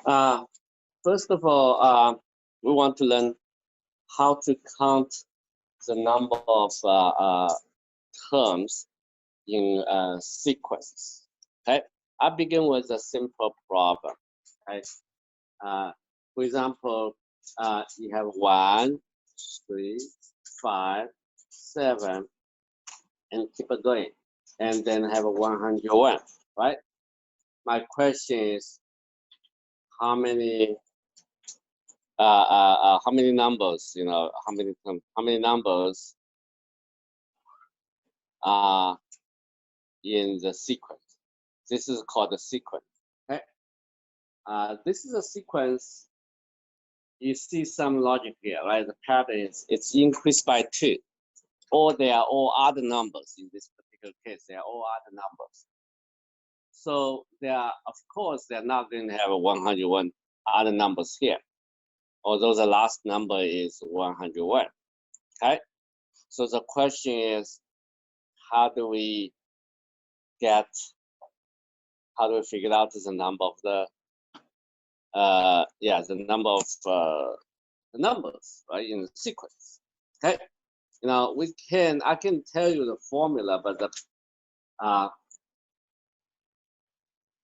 Uh, First of all, we want to learn how to count the number of terms in a sequence. Okay, I begin with a simple problem. Okay, for example, you have 1, 3, 5, 7, and keep it going, and then have a 101. Right. My question is, how many numbers, how many numbers are in the sequence? This is called the sequence. Okay. This is a sequence. You see some logic here, right? The pattern is it's increased by 2, or they are all other numbers. In this particular case, they are all other numbers. So they are, of course, they're not going to have a 101 other numbers here, although the last number is 101. Okay. So the question is, how do we figure out the number of the the numbers, right, in the sequence? Okay, I can tell you the formula,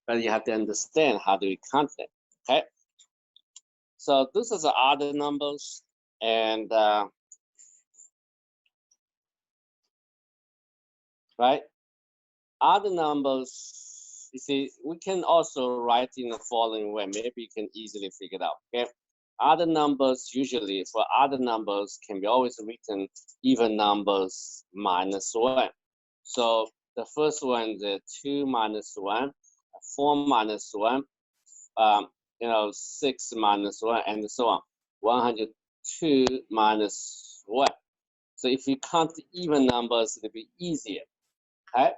but you have to understand how do we count them. Okay, so this is the other numbers, and right, other numbers, you see, we can also write in the following way. Maybe you can easily figure it out. Okay, other numbers, usually for other numbers, can be always written even numbers minus 1. So the first one is 2 minus 1, 4 minus 1, 6 minus 1, and so on. 102 minus 1. So if you count even numbers, it'll be easier. Okay.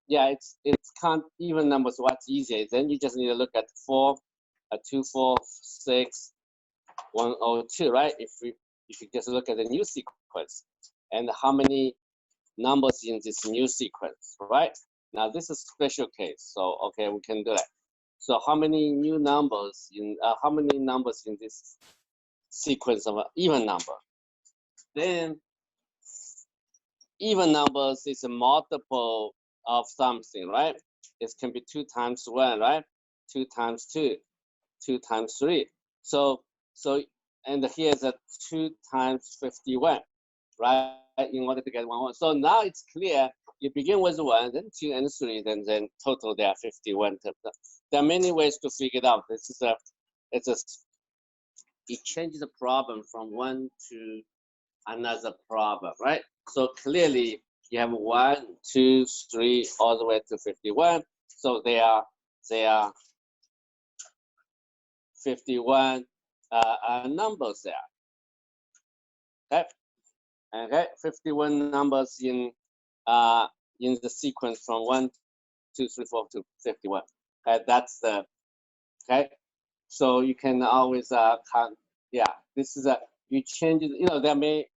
Yeah, it's count even numbers. What's easier? Then you just need to look at 4, 2, 4, 6, 102, right? If you just look at the new sequence and how many numbers in this new sequence, right? Now this is special case, so okay, we can do that. So how many new numbers in this sequence of an even number? Then even numbers is a multiple of something, right? It can be 2 times 1, right? 2 times 2, 2 times 3. So and here's a 2 times 51, right? In order to get 1. So now it's clear. You begin with 1, then 2 and 3, then total there are 51. There are many ways to figure it out. It changes the problem from one to another problem, right? So clearly you have 1, 2, 3, all the way to 51. So they are 51 numbers there. Okay. Okay, 51 numbers in the sequence from 1, 2, 3, 4 to 51. Okay, that's the okay. So you can always count. Yeah, this is you change it. There maybe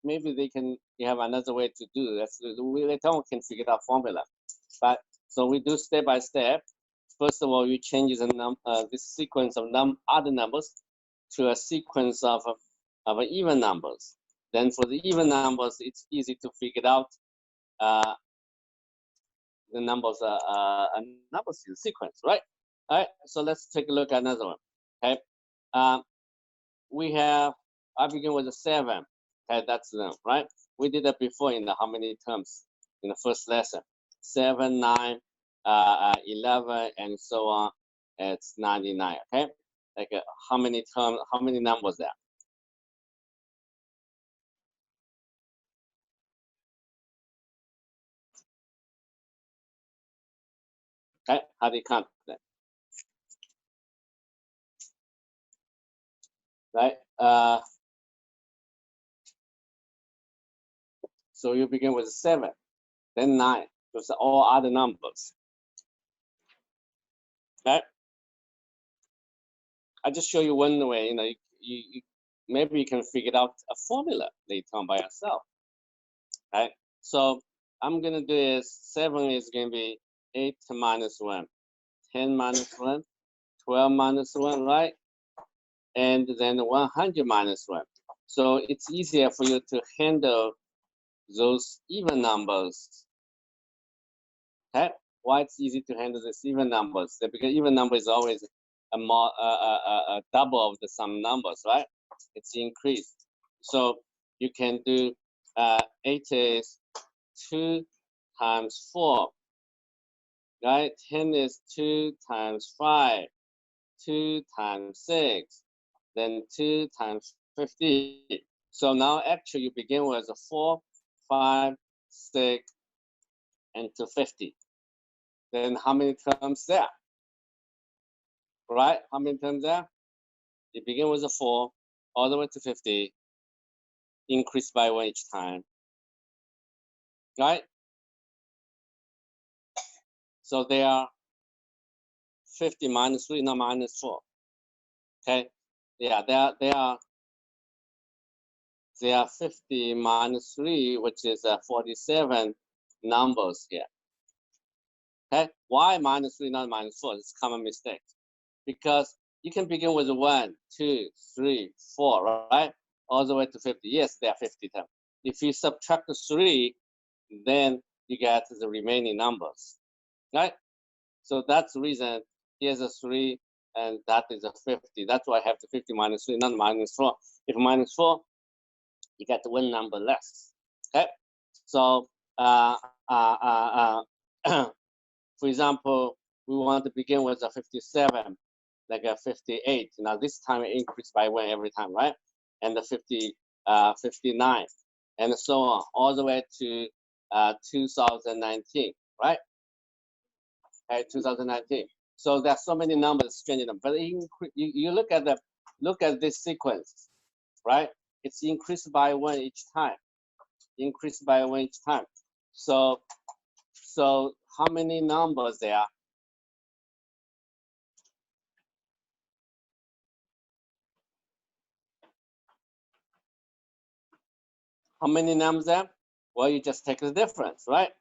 you have another way to do this. We later on can figure out formula, but so we do step by step. First of all, you change this sequence of other numbers to a sequence of even numbers. Then for the even numbers, it's easy to figure out the numbers in sequence, right? All right. So let's take a look at another one. Okay. I begin with a 7. Okay, that's them, right? We did that before in the how many terms in the first lesson. 7, 9, 11, and so on. It's 99. Okay. Like how many numbers there? Okay, how do you count that? Right? So you begin with 7, then 9. Those are all other numbers. Okay? I just show you one way. You maybe you can figure out a formula later on by yourself. Right? So I'm gonna do is 7 is gonna be 8 minus 1, 10 minus 1, 12 minus 1, right? And then 100 minus 1. So it's easier for you to handle those even numbers. Okay? Why it's easy to handle these even numbers? Because even number is always a double of the sum numbers, right? It's increased. So you can do 8 is 2 times 4, right? 10 is 2 times 5, 2 times 6, then 2 times 50. So now actually you begin with a 4, 5, 6, and to 50. Then how many terms there? Right? How many terms there? You begin with a 4, all the way to 50, increase by 1 each time. Right? So they are 50 minus 3, not minus 4. Okay? Yeah, they are 50 minus 3, which is 47 numbers here. Okay? Why minus 3, not minus 4? It's a common mistake. Because you can begin with 1, 2, 3, 4, right? All the way to 50. Yes, there are 50 terms. If you subtract the 3, then you get the remaining numbers, right? So that's the reason here's a 3 and that is a 50. That's why I have the 50 minus 3, not minus 4. If minus 4, you get one number less. Okay, so for example, we want to begin with a 57, like a 58. Now this time it increased by 1 every time, right? And the 59, and so on, all the way to 2019, right? Okay, 2019. So there's so many numbers changing them, but you look at this sequence, right? It's increased by 1 each time, increased by 1 each time. So how many numbers there are? How many numbers there? Well, you just take the difference, right?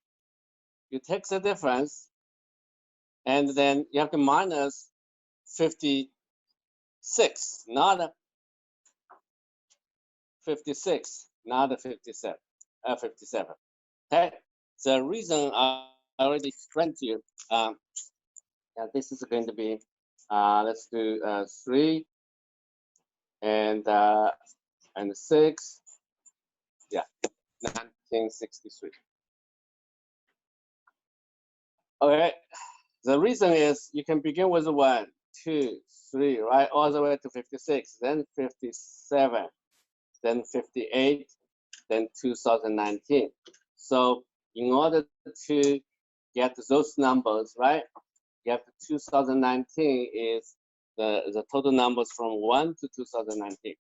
You take the difference, and then you have to minus 56, not a 56, not a 57, 57. Okay. The reason I already explained to you. Yeah, this is going to be. Let's do 3 and 6. Yeah, 1963. Okay. The reason is you can begin with 1, 2, 3, right, all the way to 56, then 57, then 58, then 2019. So in order to get those numbers, right, you have 2019 is the total numbers from 1 to 2019.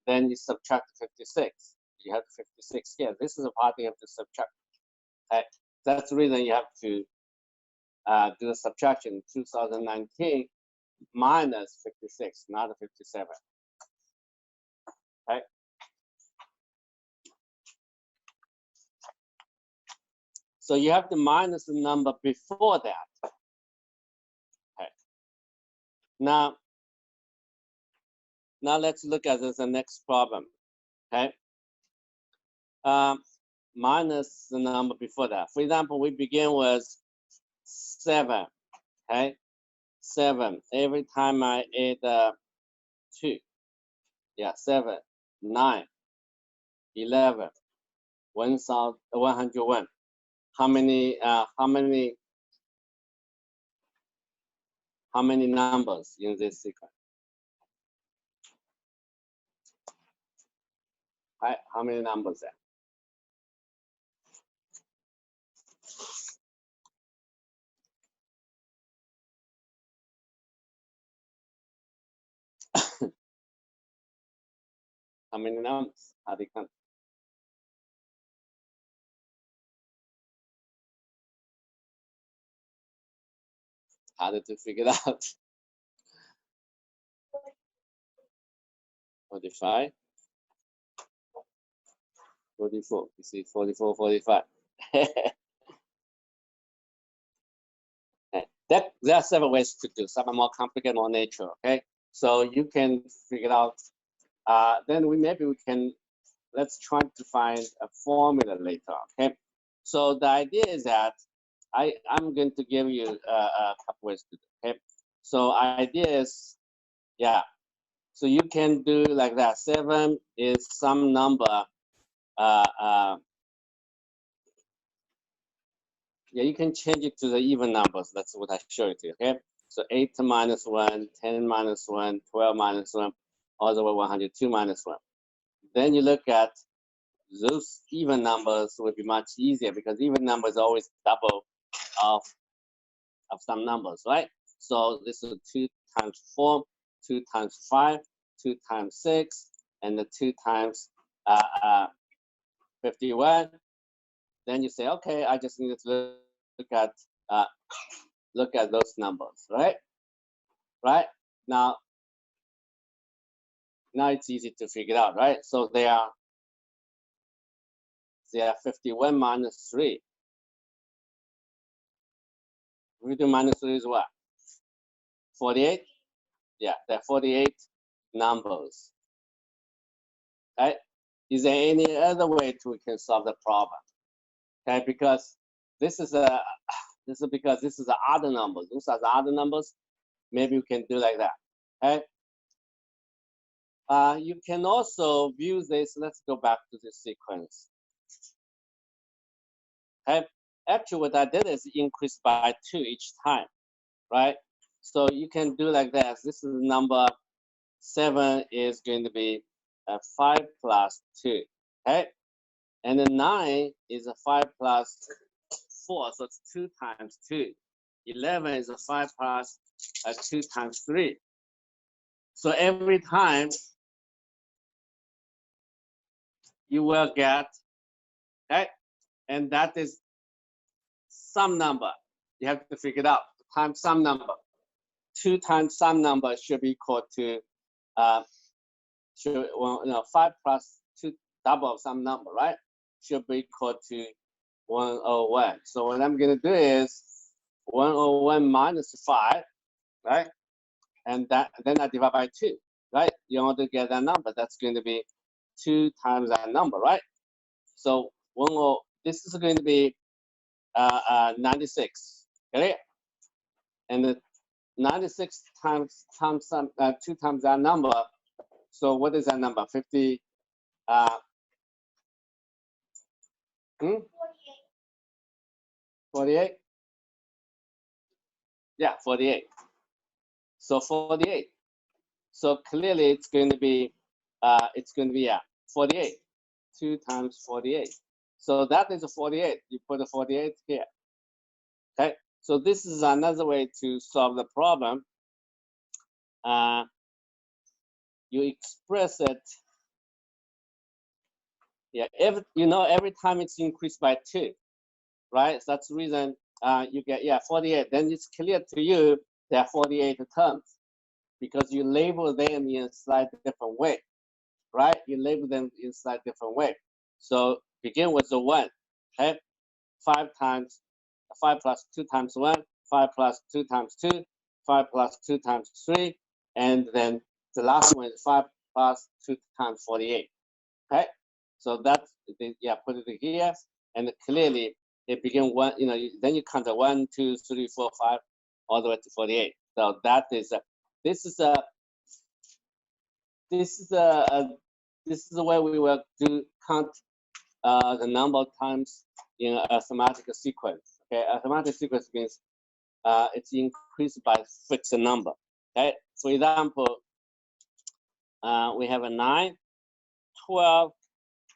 Then you subtract 56. You have 56 here. This is the part you have to subtract. Okay? That's the reason you have to do the subtraction. 2019 minus 56, not 57. Okay? So you have to minus the number before that. Okay. Now let's look at the next problem. Okay. Minus the number before that. For example, we begin with 7. Okay. 7. Every time I add 2. Yeah, 7, 9, 11, 101. How many numbers in this sequence? Right? How many numbers there? How many numbers? How do you count? How did you figure it out? 45, 44. You see, 44, 45. There are several ways to do. Some are more complicated, more nature. Okay, so you can figure it out. Then maybe we can let's try to find a formula later. Okay, so the idea is that I'm going to give you a couple ways to do. Okay, so idea is yeah. So you can do like that. 7 is some number. Yeah, you can change it to the even numbers. That's what I showed you. Okay. So 8 minus 1, 10 minus 1, 12 minus 1, all the way 102 minus 1. Then you look at those even numbers will be much easier because even numbers always double of some numbers, right? So this is 2 times 4, 2 times 5, 2 times 6, and the 2 times 51. Then you say, okay, I just need to look at those numbers, right? Right now it's easy to figure out, right? So they are 51 minus 3. 52 minus 3 is what? 48. Yeah, there are 48 numbers. Right? Is there any other way we can solve the problem? Okay, because this is because this is the other numbers. Those are the other numbers. Maybe we can do like that. Okay. You can also view this. Let's go back to this sequence. Okay. Actually, what I did is increase by 2 each time, right? So you can do like that. This is number 7 is going to be 5 plus 2. Okay. And then 9 is a 5 plus 4, so it's 2 times 2. 11 is a 5 plus 2 times 3. So every time you will get, okay, and that is some number. You have to figure it out. Times some number. 2 times some number should be equal to, 5 plus 2 double of some number, right? Should be equal to 101. So what I'm going to do is 101 minus 5, right? And then I divide by 2, right? You want to get that number. That's going to be 2 times that number, right? So this is going to be 96, okay? And the 96 times 2 times that number. So what is that number? 50. 48. Yeah, 48. So 48. So clearly it's going to be 48. 2 times 48. So that is a 48. You put a 48 here. Okay. So this is another way to solve the problem. You express it. Yeah. Every time it's increased by 2, right? So that's the reason you get 48. Then it's clear to you there are 48 terms because you label them in a slightly different way, right? You label them in a slightly different way. So begin with the 1. Okay. 5 plus 2 times 1, 5 plus 2 times 2, 5 plus 2 times 3, and then the last one is 5 plus 2 times 48. Okay, so that's put it here, and clearly it begin one. Then you count 1, 2, 3, 4, 5, all the way to 48. So that is this is the way we will count the number of times in a arithmetic sequence. Okay, arithmetic sequence means it's increased by fixed number. Okay, for example, we have a 9, 12,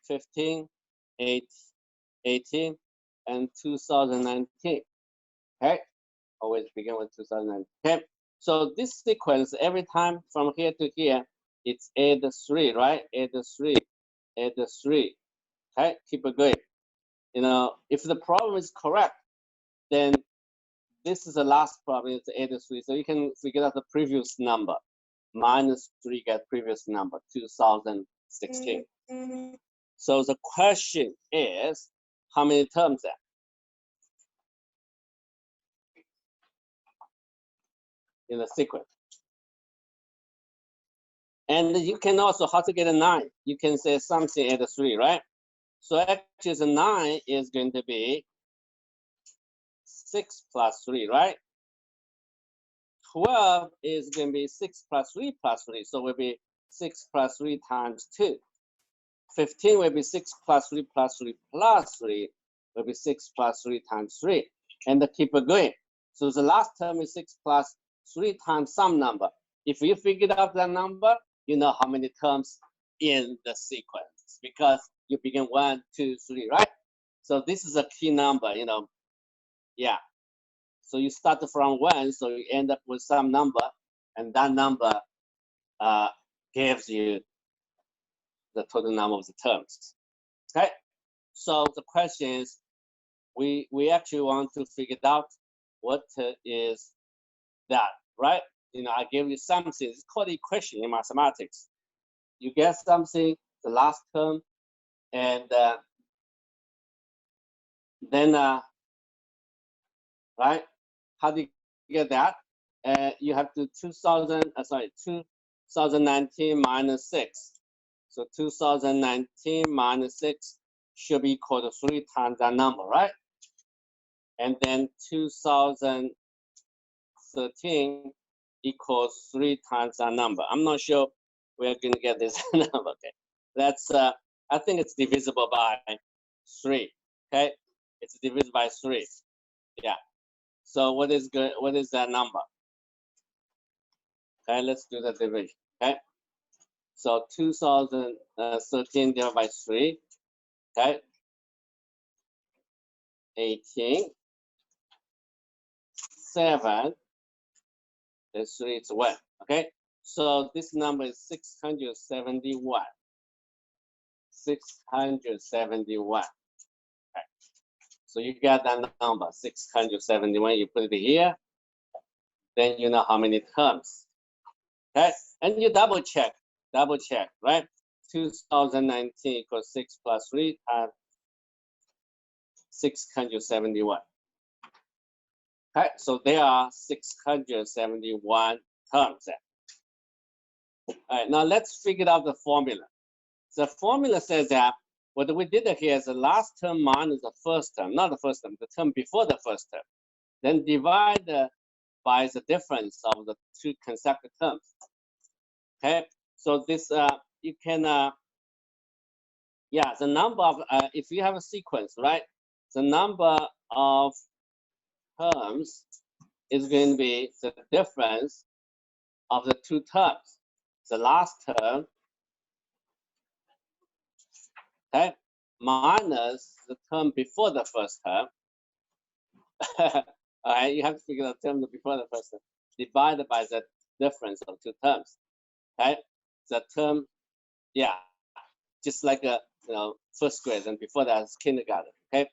15, 8, 18, and 2019. Okay, always begin with 2019. Okay, so this sequence every time from here to here, it's add 3, right? Add 3, add 3. Okay, keep it going. If the problem is correct, then this is the last problem. It's add 3, so you can figure out the previous number. Minus 3 get previous number 2016. So the question is, how many terms there? in the sequence. And you can also, how to get a 9? You can say something at 3, right? So actually the 9 is going to be 6 plus 3, right? 12 is going to be 6 plus 3 plus 3. So it will be 6 plus 3 times 2. 15 will be 6 plus 3 plus 3 plus 3 will be 6 plus 3 times 3. And keep it going. So the last term is 6 plus 3 times some number. If you figured out that number, you know how many terms in the sequence because you begin 1, 2, 3, right? So this is a key number, you know. Yeah. So you start from 1, so you end up with some number, and that number gives you the total number of the terms. Okay. So the question is, we actually want to figure out what is that, right? You know, I give you something. It's called equation in mathematics. You get something, the last term, and then right? How do you get that? You have to 2019 minus 6. So 2019 minus 6 should be equal to 3 times that number, right? And then 2013 equals 3 times that number. I'm not sure we're going to get this number. Okay, that's I think it's divisible by 3. Okay, it's divisible by 3. Yeah. So what is good? What is that number? Okay, let's do the division. Okay, so 2013 divided by 3. Okay, 18, 7. The 3 is 1. Okay, so this number is 671. 671. Okay. So you got that number 671. You put it here. Then you know how many terms. Okay, and you double check, right? 2019 equals 6 plus 3 times 671. Okay, so there are 671 terms there. All right, now let's figure out the formula. The formula says that what we did here is the last term minus the first term, not the first term, the term before the first term. Then divide by the difference of the 2 consecutive terms. Okay, so this you can yeah, the number of if you have a sequence, right, the number of terms is going to be the difference of the 2 terms, the last term, okay, minus the term before the first term. All right, you have to figure out the term before the first term divided by the difference of 2 terms. Okay, the term, yeah, just like a first grade, and before that is kindergarten. Okay,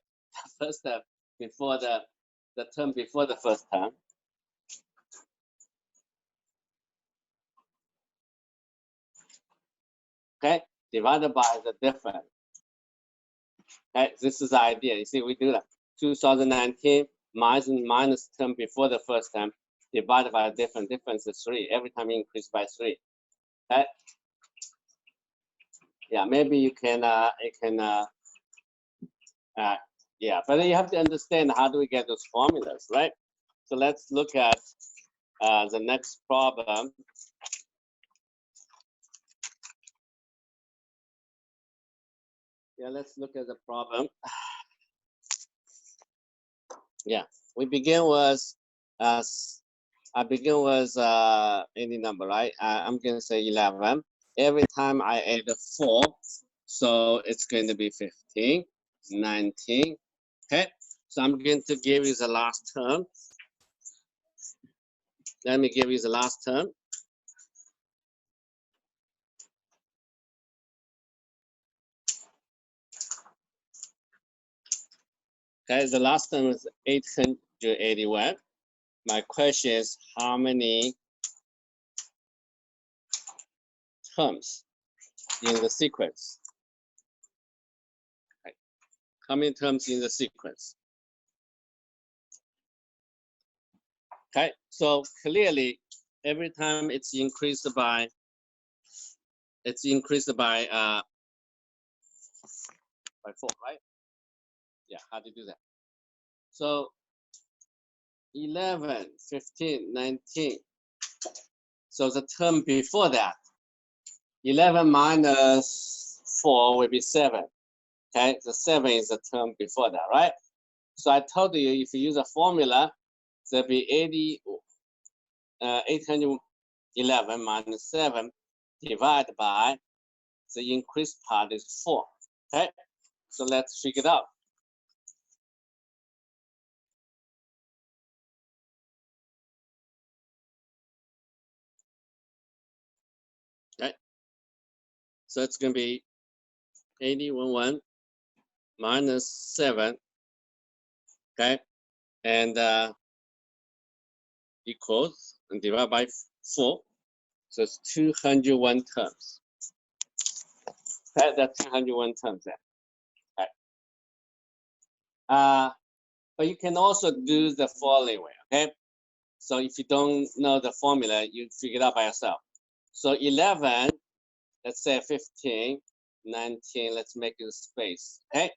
first term before the term before the first term. Okay, divided by the difference. Okay, this is the idea. You see, we do that. 2019 minus term before the first term divided by the difference. Difference is 3. Every time you increase by 3. Okay. Yeah, maybe you can yeah, but you have to understand how do we get those formulas, right? So let's look at the next problem. Yeah, let's look at the problem. Yeah, we begin with I begin with any number, right? I'm gonna say 11. Every time I add a 4, so it's going to be 15, 19. Okay, so I'm going to give you the last term. Let me give you the last term. Okay, the last term is 881. My question is how many terms in the sequence? Okay. How many terms in the sequence? Okay, so clearly every time it's increased by 4, right? Yeah, how do you do that? So 11, 15, 19. So the term before that, 11 minus 4 will be 7. Okay, the 7 is the term before that, right? So I told you if you use a formula, there'll be 811 minus 7 divided by the increased part is 4. Okay, so let's figure it out. Okay, so it's going to be 811 minus 7. Okay, and equals and divided by 4. So it's 201 terms. Okay, that's 201 terms there. Okay. But you can also do the following way, okay? So if you don't know the formula, you figure it out by yourself. So 11, let's say 15, 19, let's make it a space, okay?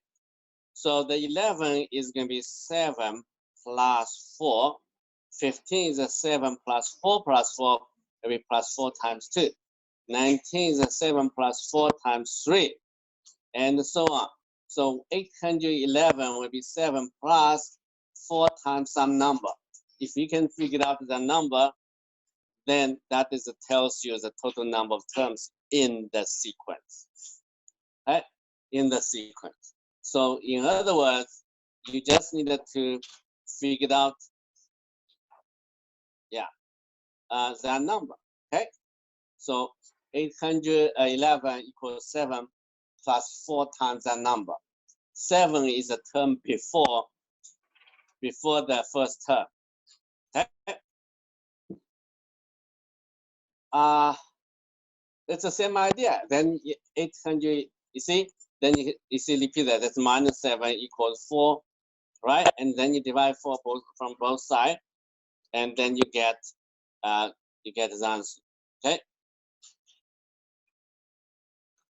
So the 11 is going to be 7 plus 4. 15 is a 7 plus 4 plus 4, will be plus 4 times 2. 19 is a 7 plus 4 times 3, and so on. So 811 will be 7 plus 4 times some number. If you can figure out the number, then that is tells you the total number of terms in the sequence, right? In the sequence. So in other words, you just needed to figure out, that number, okay? So 811 equals 7 plus 4 times that number. 7 is a term before the first term. Okay? It's the same idea. Then 800, you see, then you see repeat that. That's minus 7 equals 4, right? And then you divide 4 from both sides, and then you get the answer. Okay.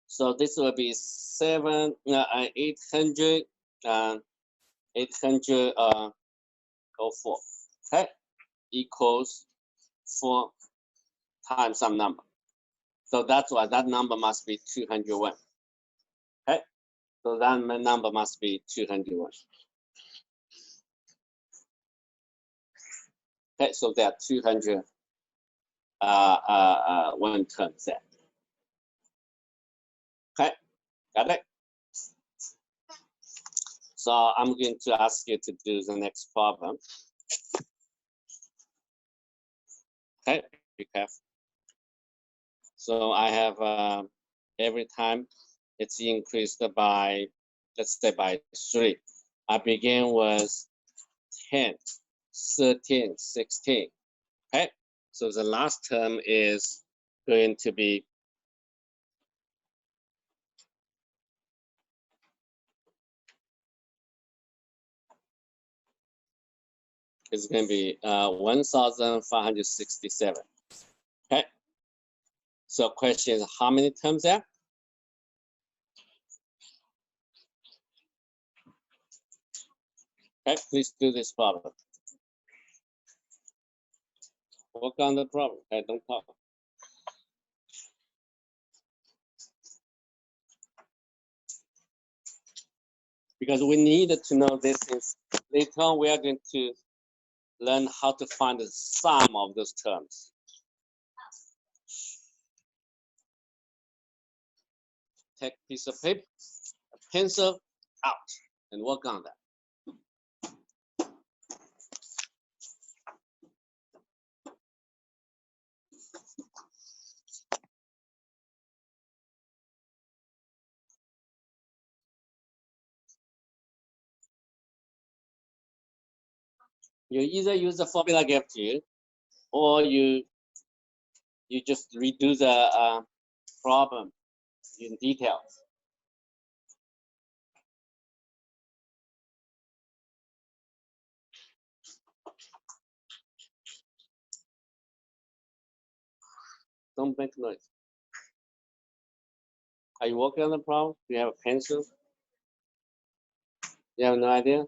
So this will be 800, 804. Okay, equals 4 times some number. So that's why that number must be 201. Okay, so that number must be 201. Okay, so there are 201 terms there. Okay, got it? So I'm going to ask you to do the next problem. Okay, be careful. So I have every time it's increased by, let's say by 3. I begin with 10, 13, 16. Okay, so the last term is going to be it's going to be 1,567. Okay, so question is how many terms there? Okay, please do this problem. Work on the problem. Okay, don't talk. Because we need to know this is later on we are going to learn how to find the sum of those terms. Take a piece of paper, a pencil, out, and work on that. You either use the formula I gave to you, or you just redo the problem in details. Don't make noise. Are you working on the problem? Do you have a pencil? You have no idea?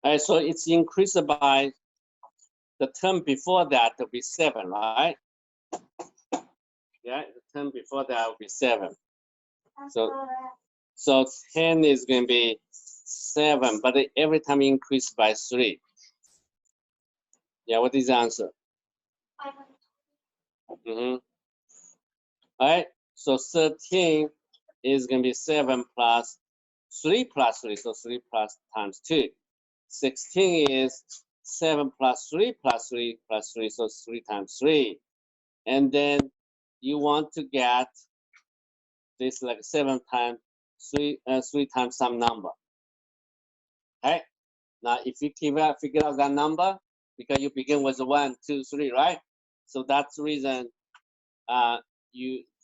All right, so it's increased by the term before that will be 7, right? Yeah, the term before that will be 7. So 10 is going to be 7, but every time increase by 3. Yeah, what is the answer? All right, so 13 is going to be 7 plus 3 plus 3, so 3 plus times 2. 16 is 7 plus 3 plus 3 plus 3, so 3 times 3. And then you want to get this like 7 times 3, 3 times some number. Okay, now if you figure out that number, because you begin with 1, 2, 3, right? So that's the reason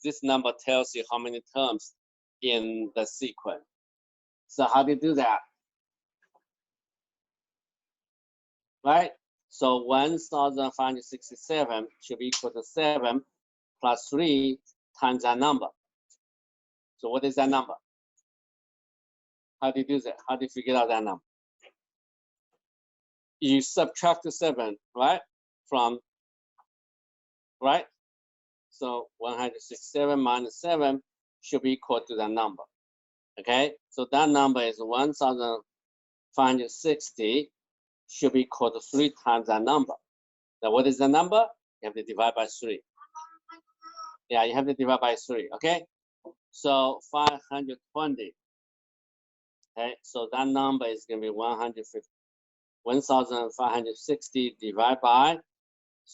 this number tells you how many terms in the sequence. So how do you do that? Right? So 1,567 should be equal to 7 plus 3 times that number. So what is that number? How do you do that? How do you figure out that number? You subtract 7, right? From, right? So 167 minus 7 should be equal to that number. Okay? So that number is 1,560 should be equal to 3 times that number. Now what is the number? You have to divide by 3. Yeah, you have to divide by 3, okay? So 520. Okay, so that number is going to be 1,560 divided by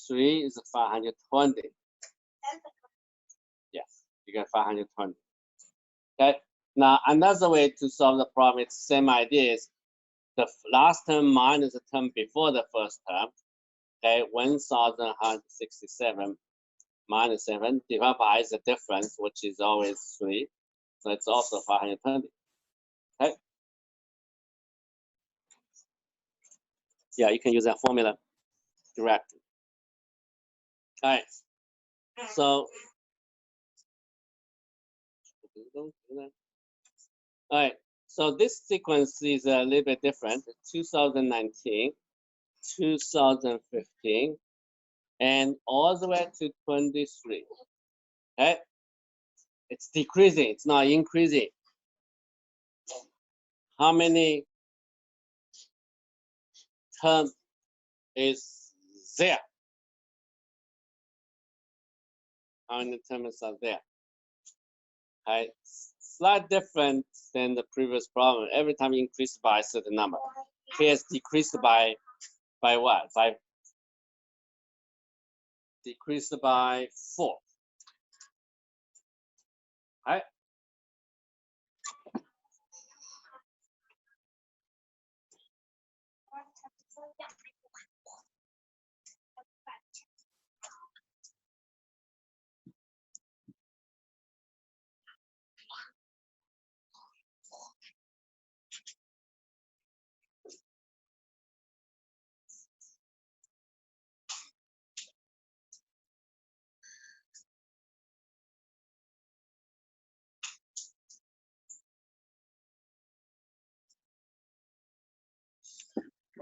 3 is 520. Yes, you get 520. Okay, now another way to solve the problem, it's the same idea, is the last term minus the term before the first term. Okay, 1,167 minus 7 divided by the difference, which is always 3. So it's also 520. Okay. Yeah, you can use that formula directly. All right. So, all right. So this sequence is a little bit different. 2019, 2015, and all the way to 23. Okay. It's decreasing. It's not increasing. How many terms is there? How many terms are there? Okay. Slight different than the previous problem. Every time increased by a certain number. Here it's decreased by what? By decreased by 4. Right?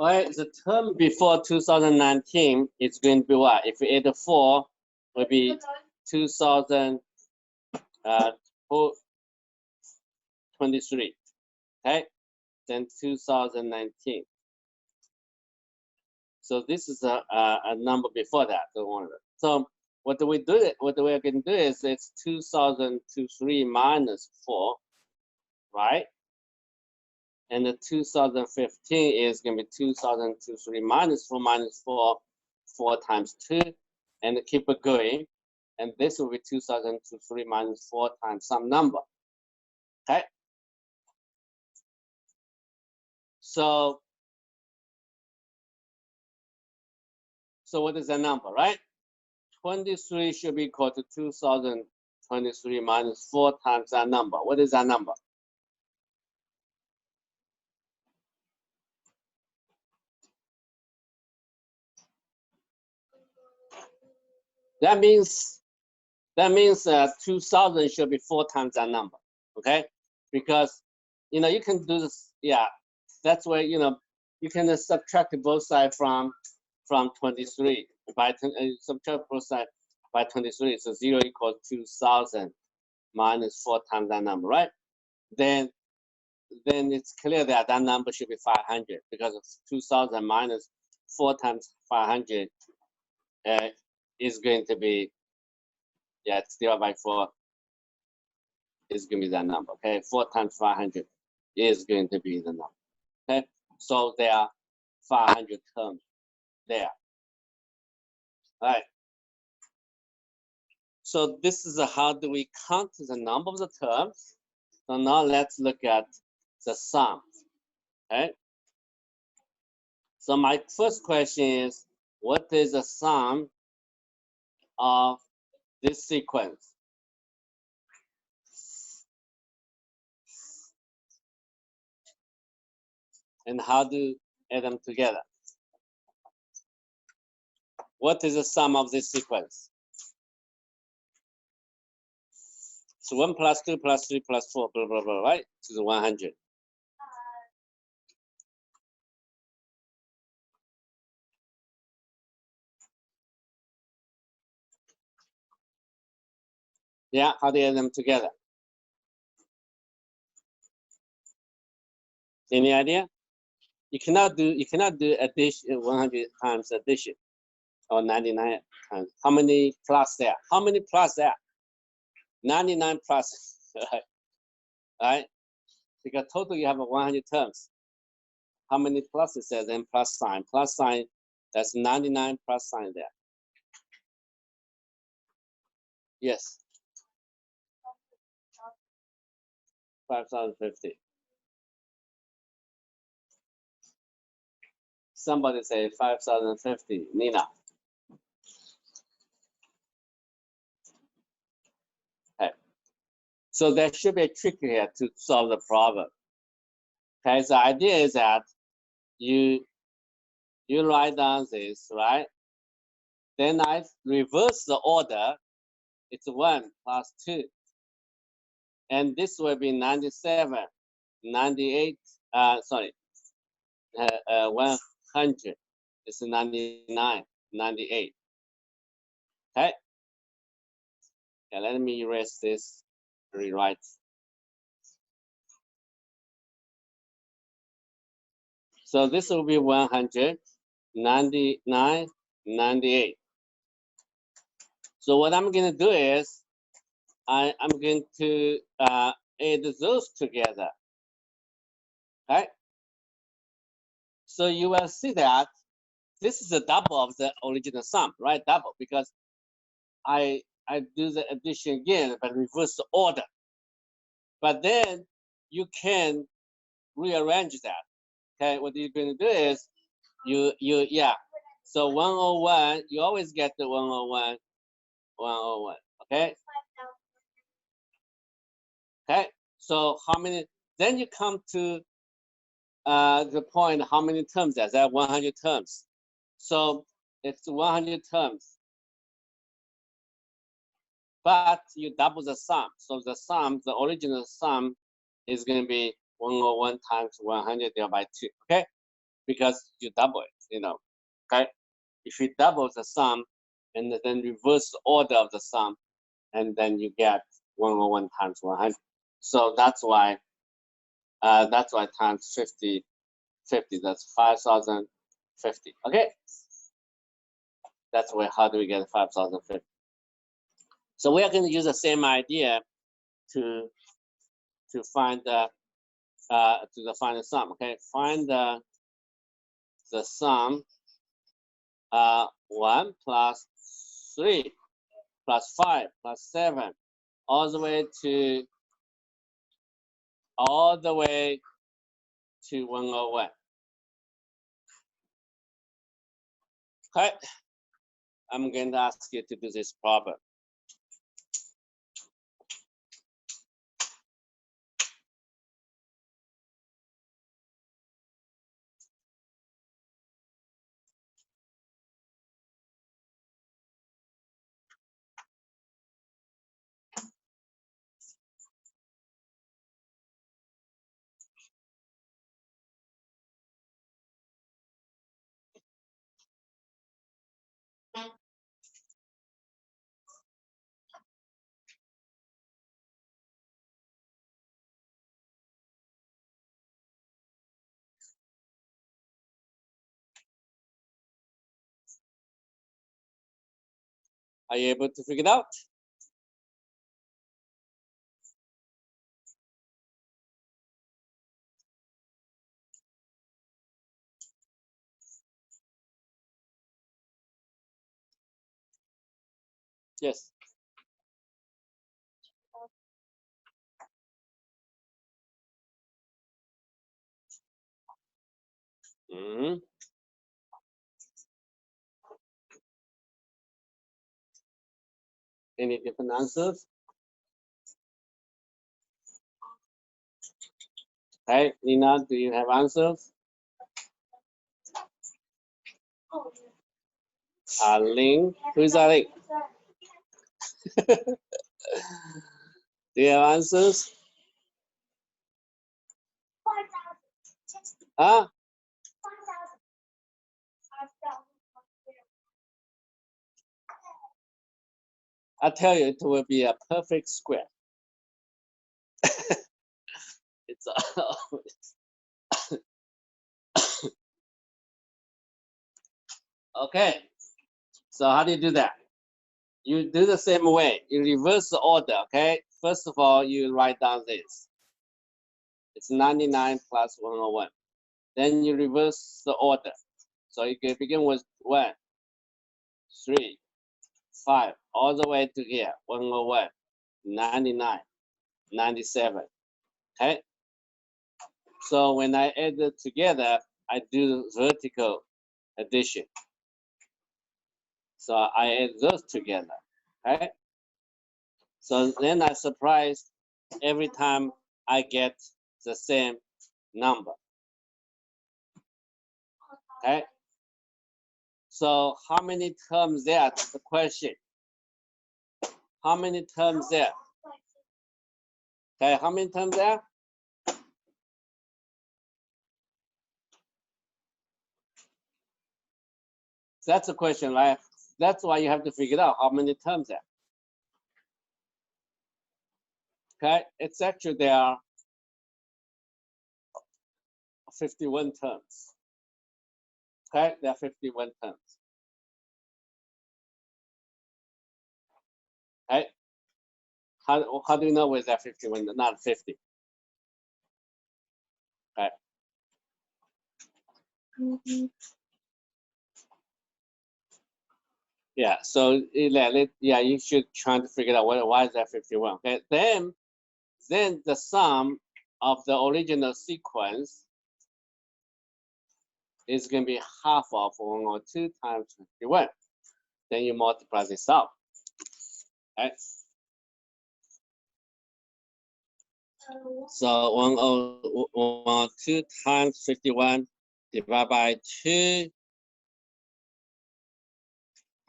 All right, the term before 2019 is going to be what? If we add 4, will be 2023. Okay, then 2019. So this is a number before that. So what we do? What we can do is it's 2023 minus 4, right? And the 2015 is going to be 2023 minus 4 minus 4, 4 times 2, and keep it going. And this will be 2023 minus 4 times some number. Okay. So what is the number, right? 23 should be equal to 2023 minus 4 times that number. What is that number? That means 2000 should be 4 times that number, okay? Because you can do this. Yeah, that's where you can subtract both sides from 23 by subtract both sides by 23. So 0 equals 2000 minus 4 times that number, right? Then it's clear that that number should be 500 because of 2000 minus 4 times 500 is going to be, yeah, it's divided by 4 is going to be that number, okay? 4 times 500 is going to be the number, okay? So there are 500 terms there. All right. So this is how do we count the number of the terms. So now let's look at the sum, okay? So my first question is, what is the sum of this sequence? And how do add them together? What is the sum of this sequence? So 1 plus 2 plus 3 plus 4, blah, blah, blah, right? To the 100. Yeah, how do you add them together? Any idea? You cannot do addition 100 times addition or 99 times. How many plus there? How many plus there? 99 plus, right? Because total you have 100 terms. How many pluses there? Then plus sign. Plus sign, that's 99 plus sign there. Yes. 5050. Somebody say 5050. Nina. Okay. So there should be a trick here to solve the problem. Okay, so the idea is that you write down this, right? Then I reverse the order. It's 1 plus 2. And this will be 97, 98, 100. It's 99, 98. Okay. Okay, let me erase this, rewrite. So this will be 100, 99, 98. So what I'm going to do is I'm going to add those together. Okay. So you will see that this is a double of the original sum, right? Double, because I do the addition again, but reverse the order. But then you can rearrange that. Okay, what you're going to do is yeah. So 101, you always get the 101, 101. Okay. Okay. So how many? Then you come to the point. How many terms? There's that 100 terms. So it's 100 terms. But you double the sum. So the sum, the original sum, is going to be 101 times 100 divided by 2. Okay, because you double it. Okay. If you double the sum and then reverse the order of the sum, and then you get 101 times 100. So that's why times 50, that's 5050. Okay. That's where, how do we get 5050? So we are going to use the same idea to find the find the sum. Okay, find the sum 1 plus 3 plus 5 plus 7 all the way to 101. Okay, I'm going to ask you to do this problem. Are you able to figure it out? Yes. Mm-hmm. Any different answers? Hey, Nina, do you have answers? Ling, who is Ling? Do you have answers? Huh? I tell you, it will be a perfect square. It's okay. So how do you do that? You do the same way. You reverse the order. Okay. First of all, you write down this. It's 99 plus 101. Then you reverse the order. So you can begin with 1, 3, 5, all the way to here. 101, 99, 97. Okay. So when I add it together, I do vertical addition. So I add those together. Okay. So then I surprised every time I get the same number. Okay. So how many terms there? That's the question. How many terms there? Okay, how many terms there? That's the question, right? That's why you have to figure out how many terms there. Okay, it's actually there are 51 terms. Okay, there are 51 terms. Okay, how do you know where there are 51, not 50? Okay. Yeah, so yeah, you should try to figure out why is that 51. Okay, then the sum of the original sequence is going to be half of 102 times 51. Then you multiply this out. Okay. So 102 times 51 divided by 2,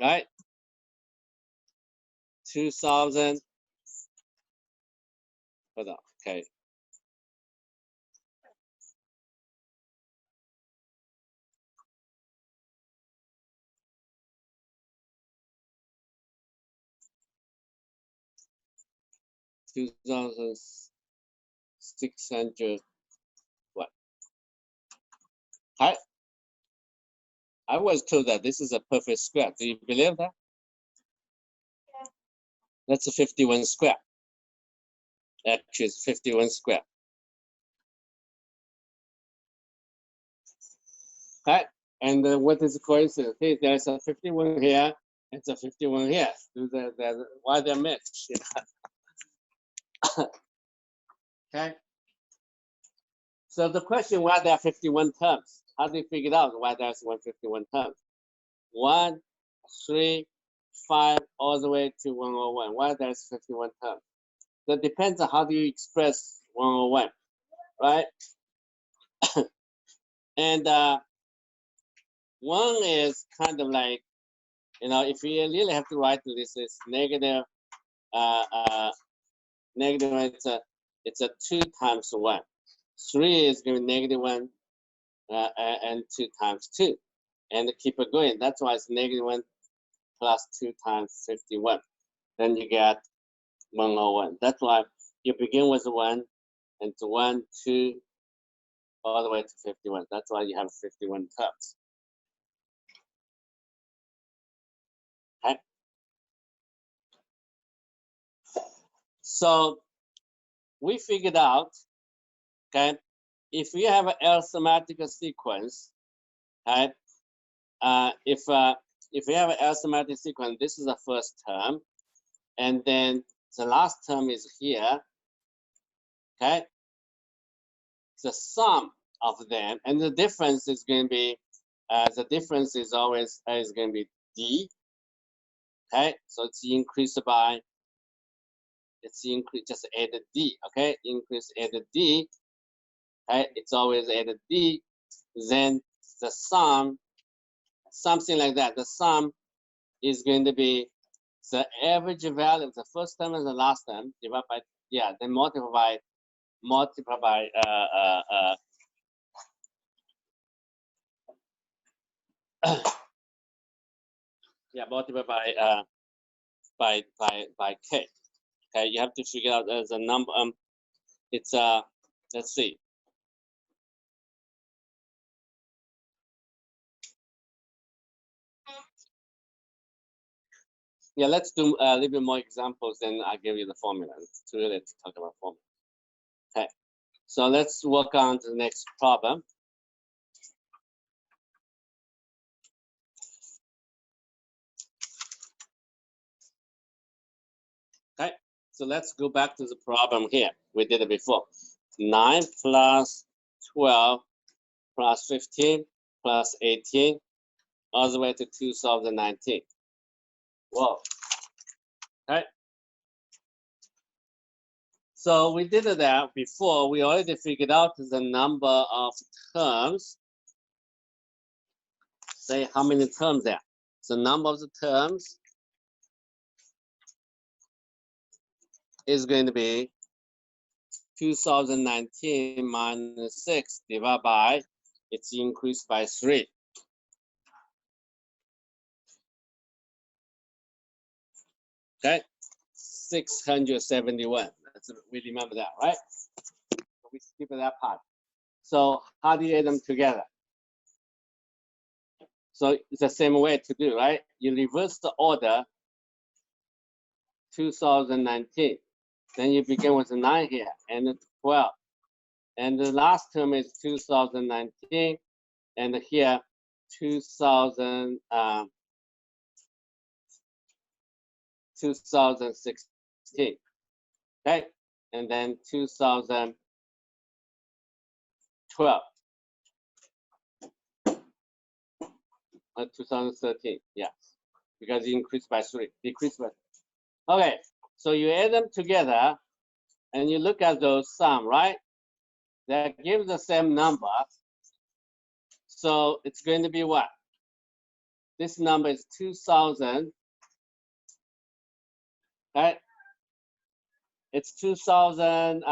right? 2000. Hold on. Okay. $2,600. What? I was told that this is a perfect square. Do you believe that? That's a 51 square. Actually, it's 51 square. Okay. And what is the coincidence? Hey, there's a 51 here. It's a 51 here. Why they're mixed? Okay. So the question, why there are 51 terms? How do you figure out why there's 151 terms? 1, 3, 5, all the way to 101. Why there's 51 terms? That depends on how do you express 101, right? And 1 is kind of like, if you really have to write this, is negative, negative, it's a 2 times 1. 3 is going to be -1 and 2 times 2. And keep it going. That's why it's -1 plus 2 times 51. Then you get 101. That's why you begin with 1 and to 1, 2, all the way to 51. That's why you have 51 terms. Okay. So we figured out, okay, if we have an arithmetic sequence, right? If we have an arithmetic sequence, this is the first term, and then the last term is here, okay? The sum of them, and the difference is going to be, the difference is always is going to be d, okay? So it's increased by, just added d, okay? Increase added d, okay? It's always added d. Then the sum, something like that. The sum is going to be the average value of the first term and the last term divided by, then multiply by multiply by k. Okay, you have to figure out as a number. It's let's see. Yeah, let's do a little bit more examples, then I'll give you the formula. It's too early to talk about formula. Okay, so let's work on to the next problem. Okay, so let's go back to the problem here. We did it before. 9 plus 12 plus 15 plus 18 all the way to 2019. Whoa. Okay. So we did that before. We already figured out the number of terms. Say how many terms there. The number of the terms is going to be 2019 minus 6 divided by, it's increased by 3. Okay, 671. We remember that, right? So we skip that part. So how do you add them together? So it's the same way to do, right? You reverse the order, 2019. Then you begin with 9 here and 12. And the last term is 2019. And here, 2016. Okay, and then 2012. 2013, yes, because it increased by 3, decreased by. Okay, so you add them together and you look at those sum, right? That gives the same number. So it's going to be what? This number is 2000, right? It's 2000.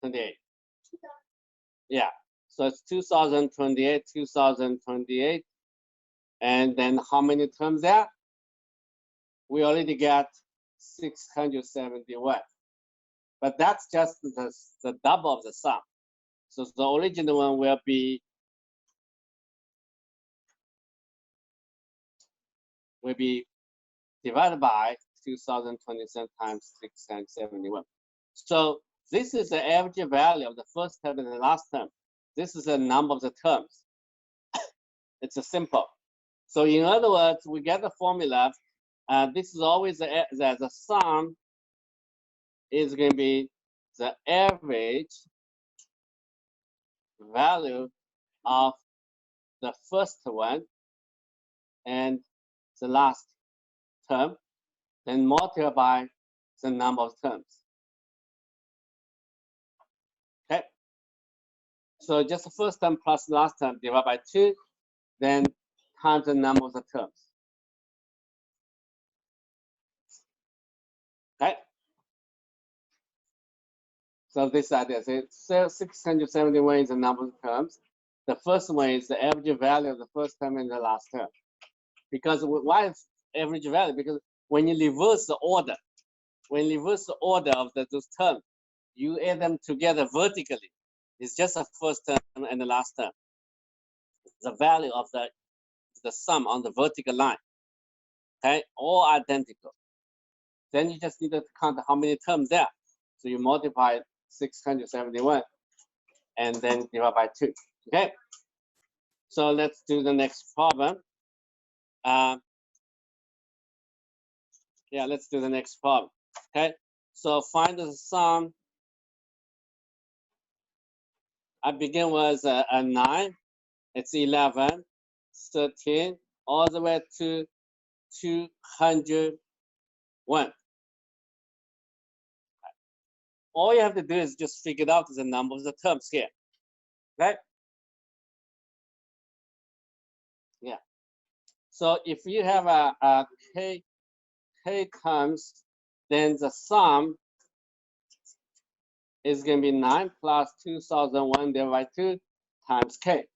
28. Yeah. So it's 2028, 2028. And then how many terms there? We already got 671. But that's just the double of the sum. So the original one will be divided by 2027 times 671. So this is the average value of the first term and the last term. This is the number of the terms. It's a simple. So in other words, we get the formula. This is always the sum is going to be the average value of the first one and the last term, then multiply by the number of terms. Okay. So just the first term plus last term divided by 2, then times the number of the terms. Okay. So this idea, so 671 is the number of terms. The first one is the average value of the first term and the last term. Because why is average value? Because when you reverse the order, of those terms, you add them together vertically. It's just the first term and the last term. The value of the sum on the vertical line, okay, all identical. Then you just need to count how many terms there. So you multiply 671 and then divide by 2. Okay. So let's do the next problem. Yeah, let's do the next problem. Okay. So find the sum. I begin with a 9. It's 11, 13, all the way to 201. All you have to do is just figure out the number of the terms here, right? Yeah. So if you have a k terms, then the sum is going to be 9 plus 2001 divided by 2 times k.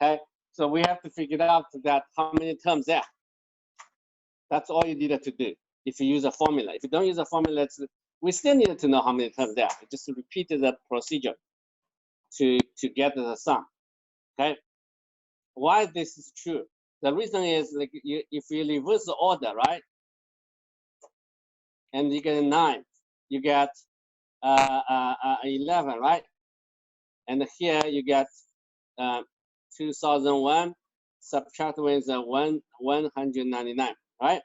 Okay. So we have to figure out that how many terms there. That's all you needed to do. If you use a formula, if you don't use a formula, we still needed to know how many terms there. Just repeat the procedure to get the sum. Okay. Why this is true? The reason is like if you reverse the order, right, and you get a 9, you get 11, right, and here you get 2001 subtract with 199, right?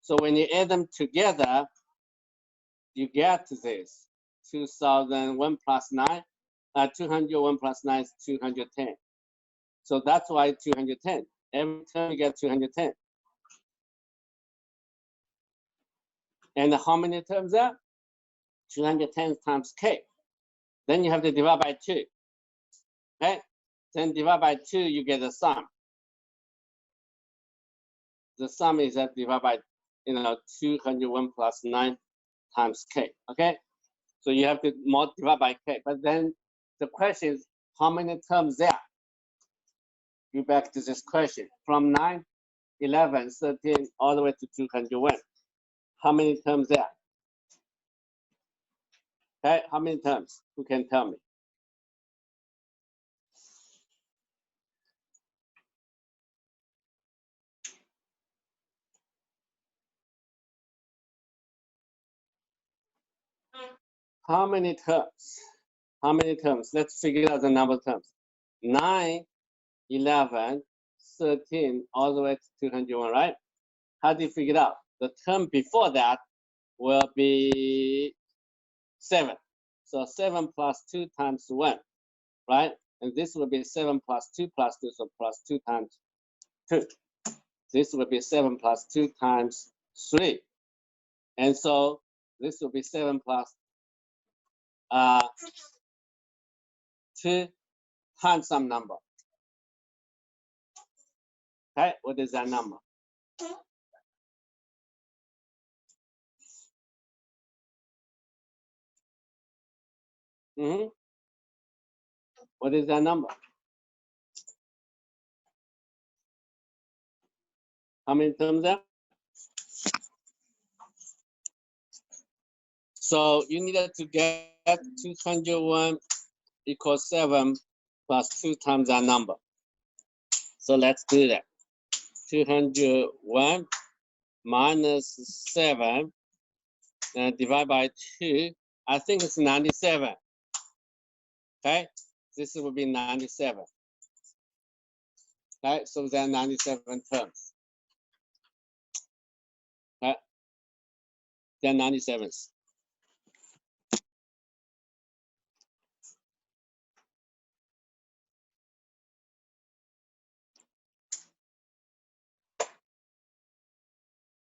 So when you add them together, you get this 2001 plus 9, 201 plus 9 is 210. So that's why 210. Every time you get 210. And how many terms are? 210 times k. Then you have to divide by 2. Okay? Then divide by 2, you get the sum. The sum is that divided by 201 plus 9 times k. Okay? So you have to divide by k. But then the question is how many terms there? Go back to this question. From 9, 11, 13, all the way to 201. How many terms there? Okay, how many terms? Who can tell me? How many terms? How many terms? Let's figure out the number of terms. 9, 11, 13, all the way to 201, right? How do you figure it out? The term before that will be 7. So 7 plus 2 times 1, right? And this will be 7 plus 2 plus 2, so plus 2 times 2. This will be 7 plus 2 times 3. And so this will be 7 plus 2 times some number. Okay, what is that number? What is that number? How many terms there? So you needed to get 201 equals 7 plus 2 times that number. So let's do that. 201 minus 7 and divide by 2. I think it's 97. Okay, this will be 97. Okay, so there are 97 terms. Okay, there are 97s.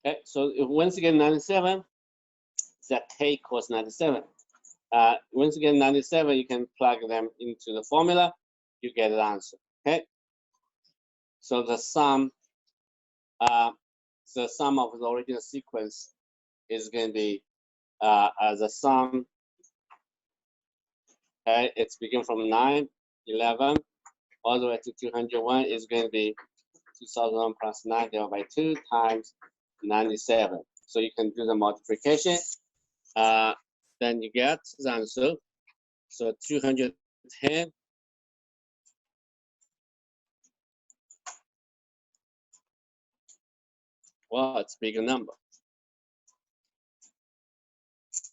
Okay, so once again 97, that k equals 97. Once again 97, you can plug them into the formula, you get the answer. Okay, so the sum of the original sequence is going to be the sum. Okay, it's begin from 9, 11, all the way to 201 is going to be 2001 plus 9 divided by 2 times 97. So you can do the multiplication. Then you get the answer. So 210. Well, it's a bigger number.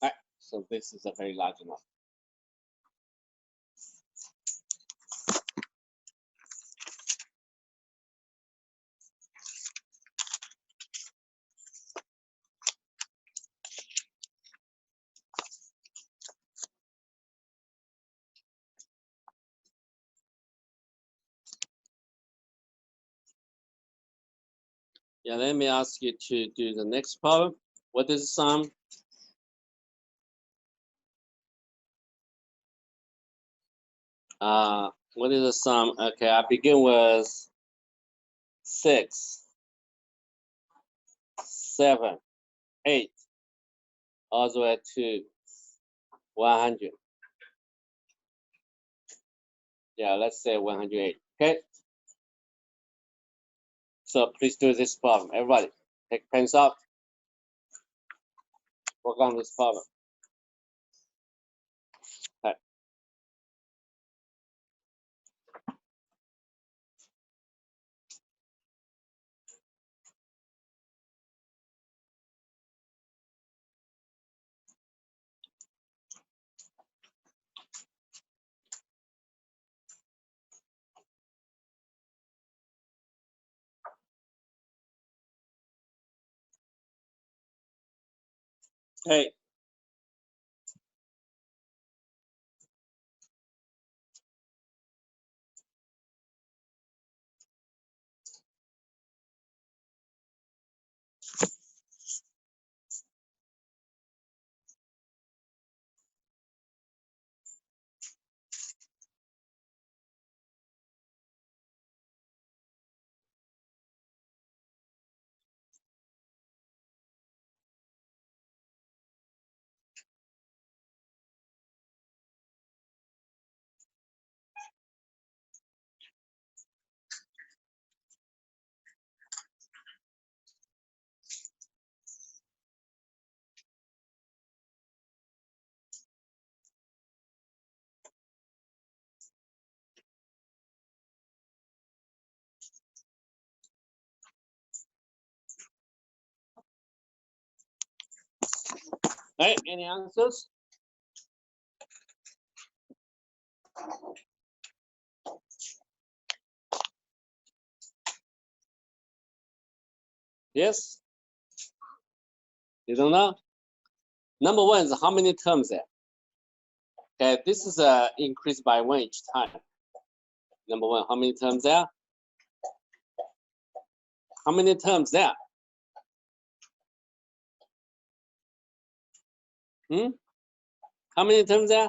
All right, so this is a very large number. Yeah, let me ask you to do the next problem. What is the sum? What is the sum? Okay, I begin with 6, 7, 8, all the way to 100. Yeah, let's say 108. Okay. So please do this problem. Everybody, take pens out. Work on this problem. Okay. Hey. Hey, any answers? Yes? You don't know? Number one is how many terms there? Okay, this is increased by 1 each time. Number one, how many terms there? How many terms there? How many terms there?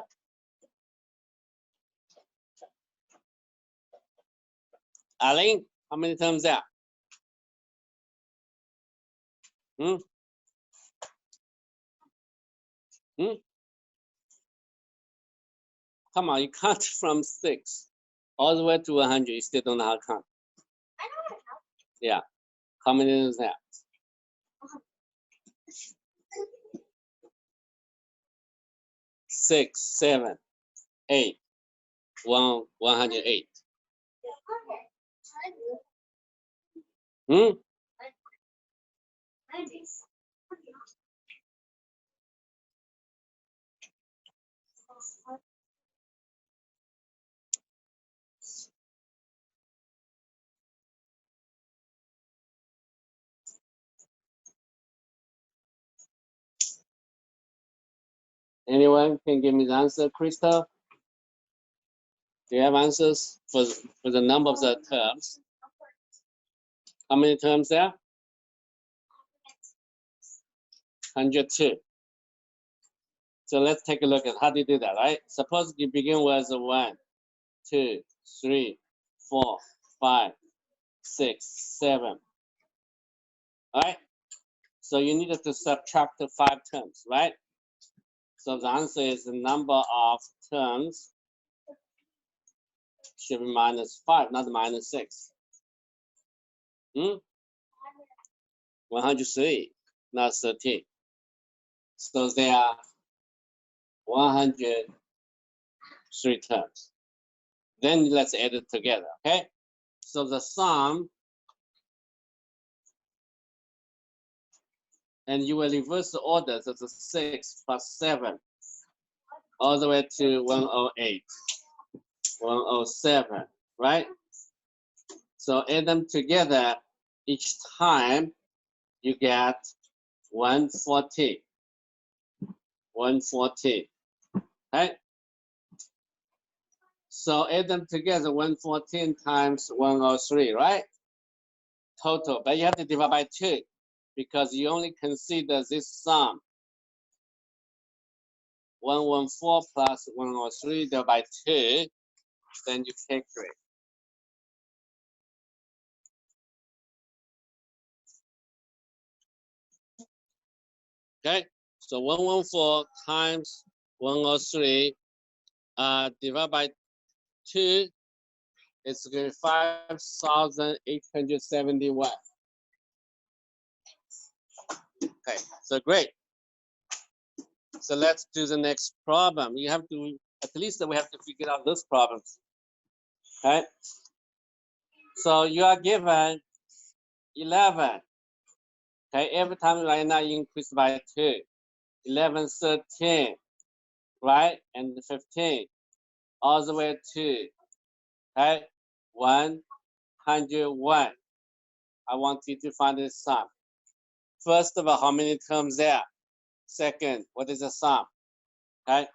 Aline, how many terms there? Come on, you count from 6 all the way to 100. You still don't know how to count. I know how to count. Yeah. How many is that? 6, 7, 8, 108. Anyone can give me the answer, Crystal? Do you have answers for the number of the terms? How many terms there? 102. So let's take a look at how do you do that, right? Suppose you begin with 1, 2, 3, 4, 5, 6, 7. All right. So you needed to subtract 5 terms, right? So the answer is the number of terms should be -5, not -6. 103, not 13. So there are 103 terms. Then let's add it together, okay? So the sum, and you will reverse the order, so it's 6 plus 7, all the way to 108, 107, right? So add them together each time, you get 140, 140, right? So add them together, 114 times 103, right? Total, but you have to divide by 2 because you only consider this sum. 114 plus 103 divided by 2, then you calculate. Okay, so 114 times 103 divided by 2, it's going to be 5,871. Okay, so great. So let's do the next problem. You have to, at least we have to figure out those problems. Okay, so you are given 11. Okay, every time right now you increase by 2. 11, 13, right? And 15, all the way to, okay, 101. I want you to find the sum. First of all, how many terms there? Second, what is the sum? Okay.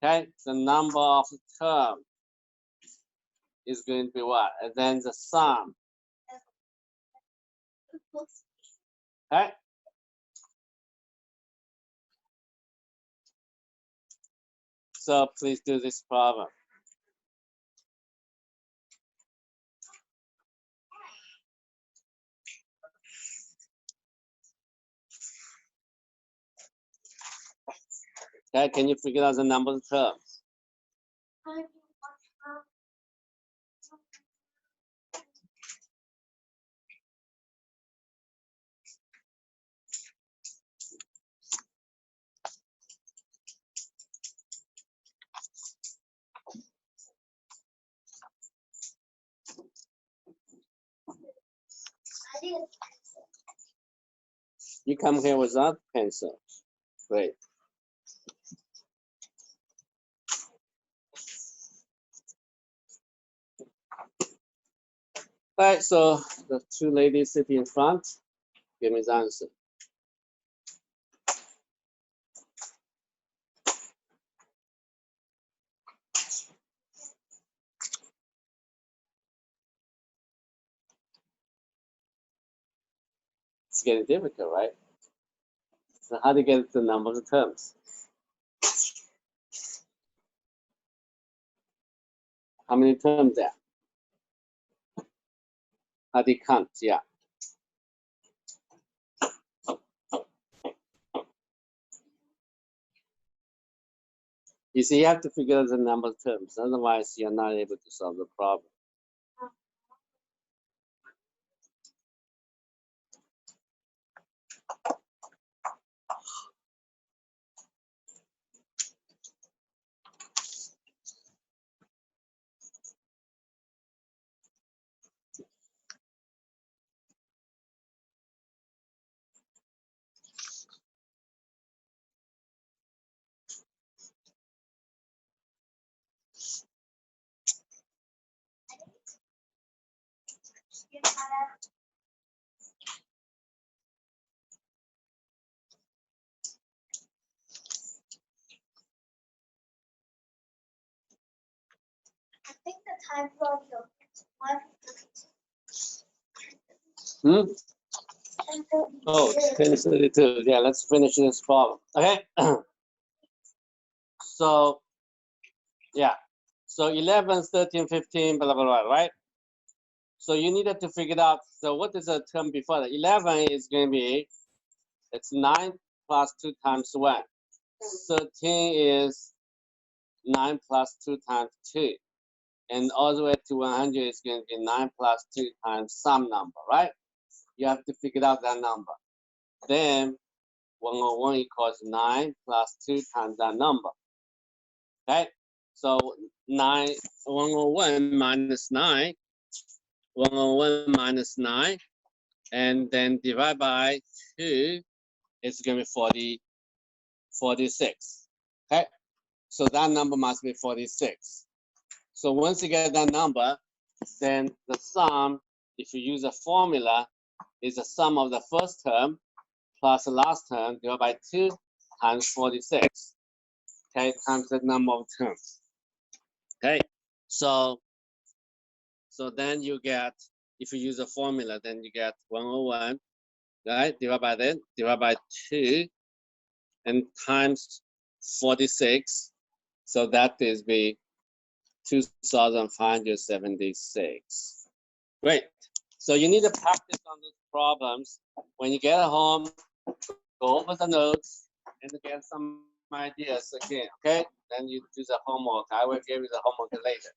Okay, the number of terms is going to be what? And then the sum. Okay. So please do this problem. Okay, can you figure out the number of terms? You come here without pencil. Great. Right, so the two ladies sitting in front, give me the answer. It's getting difficult, right? So how do you get the number of terms? How many terms there? How do you count? Yeah. You see, you have to figure out the number of terms, otherwise you're not able to solve the problem. I think the time for the one. Hmm? I Oh, it's 10:32. Yeah, let's finish this problem. Okay. So, yeah. So 11, 13, 15, blah, blah, blah, right? So you needed to figure out, so what is the term before that? 11 is going to be, it's 9 plus 2 times 1. 13 is 9 plus 2 times 2. And all the way to 100 is going to be 9 plus 2 times some number, right? You have to figure out that number. Then 101 equals 9 plus 2 times that number. Okay? So 101 minus 9, 101 minus 9, and then divide by 2, it's going to be 46. Okay? So that number must be 46. So once you get that number, then the sum, if you use a formula, is the sum of the first term plus the last term divided by 2 times 46. Okay, times the number of terms. Okay, so then you get, if you use a formula, then you get 101, right? Divide by 2, and times 46. So that is be 2,576. Great. So you need to practice on those problems. When you get home, go over the notes and get some ideas again, okay? Then you do the homework. I will give you the homework later.